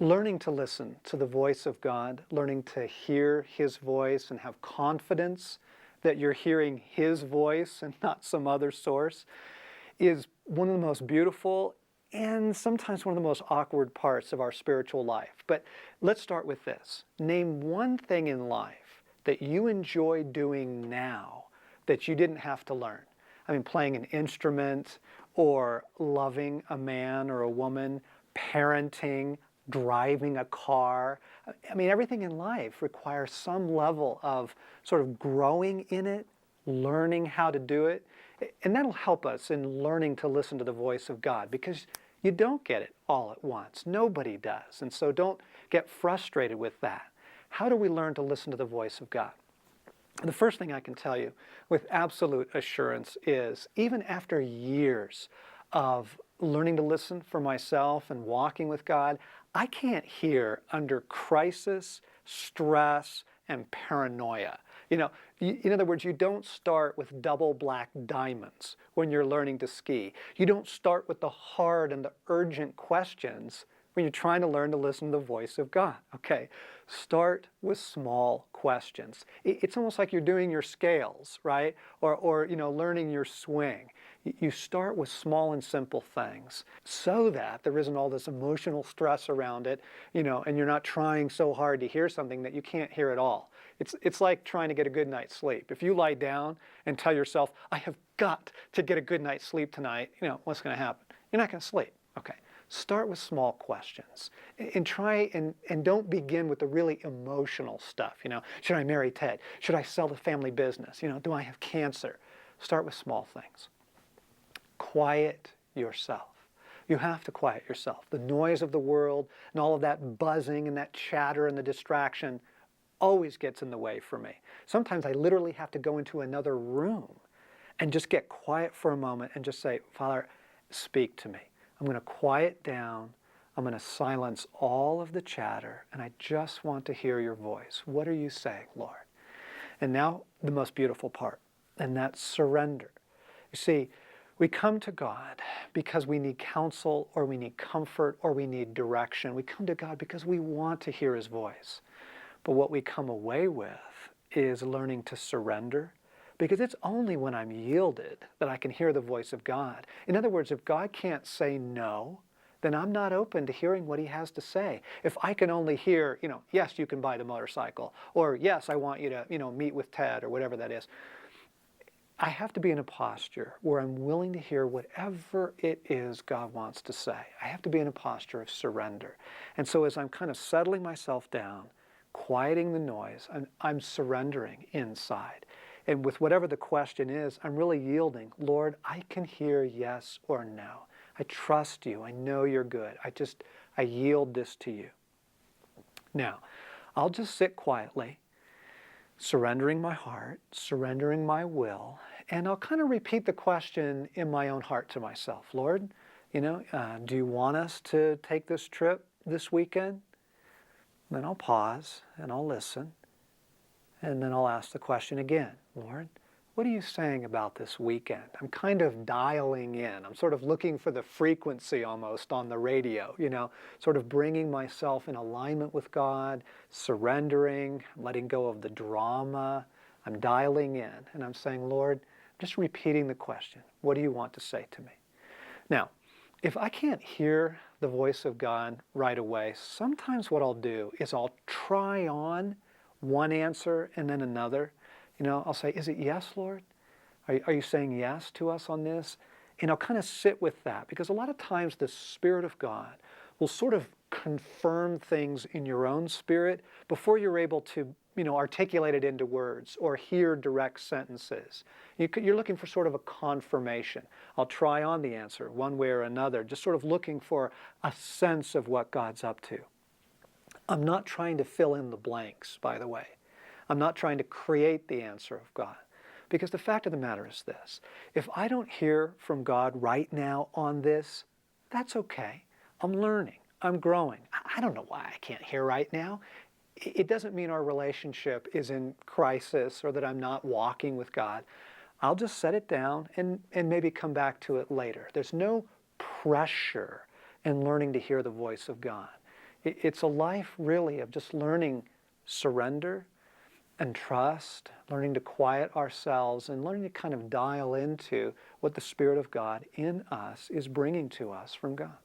learning to listen to the voice of God, learning to hear His voice and have confidence that you're hearing His voice and not some other source, is one of the most beautiful and sometimes one of the most awkward parts of our spiritual life. But let's start with this. Name one thing in life that you enjoy doing now that you didn't have to learn. I mean, playing an instrument, or loving a man or a woman, parenting, driving a car. I mean, everything in life requires some level of sort of growing in it, learning how to do it. And that'll help us in learning to listen to the voice of God, because you don't get it all at once. Nobody does. And so don't get frustrated with that. How do we learn to listen to the voice of God? The first thing I can tell you with absolute assurance is, even after years of learning to listen for myself and walking with God, I can't hear under crisis, stress, and paranoia. In other words, you don't start with double black diamonds when you're learning to ski. You don't start with the hard and the urgent questions when you're trying to learn to listen to the voice of God. Okay, start with small questions. It's almost like you're doing your scales, right? Or learning your swing. You start with small and simple things so that there isn't all this emotional stress around it, and you're not trying so hard to hear something that you can't hear at all. It's like trying to get a good night's sleep. If you lie down and tell yourself, I have got to get a good night's sleep tonight, what's going to happen? You're not going to sleep. Okay. Start with small questions and try and don't begin with the really emotional stuff. Should I marry Ted? Should I sell the family business? Do I have cancer? Start with small things. Quiet yourself. You have to quiet yourself. The noise of the world and all of that buzzing and that chatter and the distraction always gets in the way for me. Sometimes I literally have to go into another room and just get quiet for a moment and just say, Father, speak to me. I'm going to quiet down. I'm going to silence all of the chatter, and I just want to hear your voice. What are you saying, Lord? And now the most beautiful part, and that's surrender. You see, we come to God because we need counsel, or we need comfort, or we need direction. We come to God because we want to hear His voice. But what we come away with is learning to surrender, because it's only when I'm yielded that I can hear the voice of God. In other words, if God can't say no, then I'm not open to hearing what He has to say. If I can only hear, yes, you can buy the motorcycle, or yes, I want you to, meet with Ted, or whatever that is, I have to be in a posture where I'm willing to hear whatever it is God wants to say. I have to be in a posture of surrender. And so as I'm kind of settling myself down, quieting the noise, I'm surrendering inside. And with whatever the question is, I'm really yielding. Lord, I can hear yes or no. I trust you. I know you're good. I yield this to you. Now, I'll just sit quietly, surrendering my heart, surrendering my will, and I'll kind of repeat the question in my own heart to myself. Lord, do you want us to take this trip this weekend? Then I'll pause and I'll listen. And then I'll ask the question again, Lord, what are you saying about this weekend? I'm kind of dialing in. I'm sort of looking for the frequency almost on the radio, sort of bringing myself in alignment with God, surrendering, letting go of the drama. I'm dialing in and I'm saying, Lord, just repeating the question, what do you want to say to me? Now, if I can't hear the voice of God right away, sometimes what I'll do is I'll try on one answer and then another. I'll say, is it yes, Lord? Are you saying yes to us on this? And I'll kind of sit with that, because a lot of times the Spirit of God will sort of confirm things in your own spirit before you're able to, articulate it into words or hear direct sentences. You're looking for sort of a confirmation. I'll try on the answer one way or another, just sort of looking for a sense of what God's up to. I'm not trying to fill in the blanks, by the way. I'm not trying to create the answer of God. Because the fact of the matter is this: if I don't hear from God right now on this, that's okay. I'm learning. I'm growing. I don't know why I can't hear right now. It doesn't mean our relationship is in crisis or that I'm not walking with God. I'll just set it down and maybe come back to it later. There's no pressure in learning to hear the voice of God. It's a life really of just learning surrender and trust, learning to quiet ourselves and learning to kind of dial into what the Spirit of God in us is bringing to us from God.